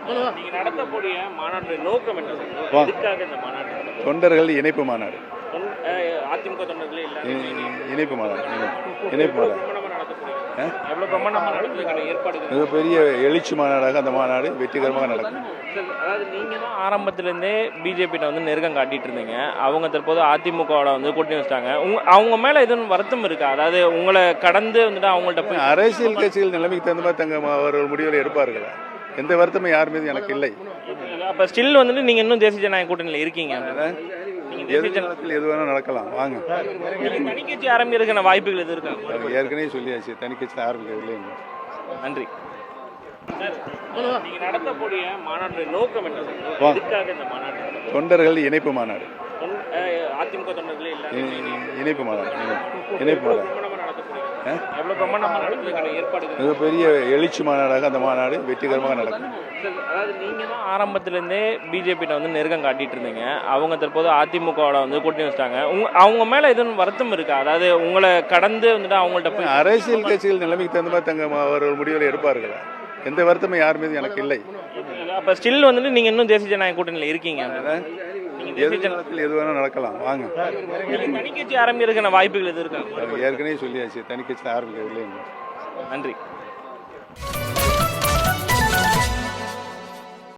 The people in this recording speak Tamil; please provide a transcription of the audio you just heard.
நீங்க நடத்தக்கூடிய மாநாட்டு நோக்கம் என்ன சார்? வா. எதுக்காக இந்த மாநாடு நடத்துறீங்க? தொண்டர்கள் இணைப்பு மாநாடு. அதிமுக தொண்டர்களே இல்ல இணைப்பு மாநாடு. இணைப்பு மாநாடு. பிரமாண்டமா நடத்த போறீங்க. எவ்வளவு பிரமாண்டமா நடத்துறதுக்கான ஏற்பாடுகள்? மிகப்பெரிய எழுச்சி மாநாடாக அந்த மாநாடு வெற்றிகரமாக நடக்கும். சார், அதாவது நீங்க தான் ஆரம்பத்துல இருந்தே பிஜேபி வந்து நெருக்கம் காட்டிட்டு இருந்தீங்க. அவங்க தற்போது அதிமுகவோட வந்து கூட்டணி வச்சிட்டாங்க. அவங்க மேல எதுவும் வருத்தம் இருக்கா? அதாவது உங்களை கடந்து வந்துட்டு அவங்கள்ட்ட போய் அரசியல் கட்சிகள் நிலைமைக்கு தகுந்த மாதிரி அவர்கள் முடிவுகளை எடுப்பார்கள். எந்த வருத்தமும் யார் மீது எனக்கு இல்லை. அப்ப ஸ்டில் வந்துட்டு நீங்க இன்னும் தேசிய ஜனநாயக கூட்டணியில இருக்கீங்க. எதிர்காலத்தில் எது வேணாலும் நடக்கலாம். வாங்க. தனி கட்சி ஆரம்பிக்கிறதுக்கான வாய்ப்புகள் எது இருக்கா? ஏற்கனவே சொல்லியாச்சு, தனி கட்சி ஆரம்பிக்கவில்லை. நன்றி. நீங்க நடத்தக்கூடிய மாநாட்டு நோக்கம் என்ன சார்? வா. எதுக்காக இந்த மாநாடு நடத்துறீங்க? தொண்டர்கள் இணைப்பு மாநாடு. அதிமுக தொண்டர்களே இல்ல இணைப்பு மாநாடு. இணைப்பு மாநாடு. பிரமாண்டமா நடத்த போறீங்க. எவ்வளவு பிரமாண்டமா நடத்துறதுக்கான ஏற்பாடுகள்? மிகப்பெரிய எழுச்சி மாநாடாக அந்த மாநாடு வெற்றிகரமாக நடக்கும். சார், அதாவது நீங்க தான் ஆரம்பத்துல இருந்தே பிஜேபி வந்து நெருக்கம் காட்டிட்டு இருந்தீங்க. அவங்க தற்போது அதிமுகவோட வந்து கூட்டணி வச்சிட்டாங்க. அவங்க மேல எதுவும் வருத்தம் இருக்கா? அதாவது உங்களை கடந்து வந்துட்டு அவங்கள்ட்ட போய் அரசியல் கட்சிகள் நிலைமைக்கு தகுந்த மாதிரி அவர்கள் முடிவுகளை எடுப்பார்கள். எந்த வருத்தமும் யார் மீது எனக்கு இல்லை. அப்ப ஸ்டில் வந்துட்டு நீங்க இன்னும் தேசிய ஜனநாயக கூட்டணியில இருக்கீங்க. எதிர்காலத்தில் எது வேணாலும் நடக்கலாம். வாங்க. தனி கட்சி ஆரம்பிக்கிறதுக்கான வாய்ப்புகள் எது இருக்கா? ஏற்கனவே சொல்லியாச்சு, தனி கட்சி ஆரம்பிக்கவில்லை. நன்றி.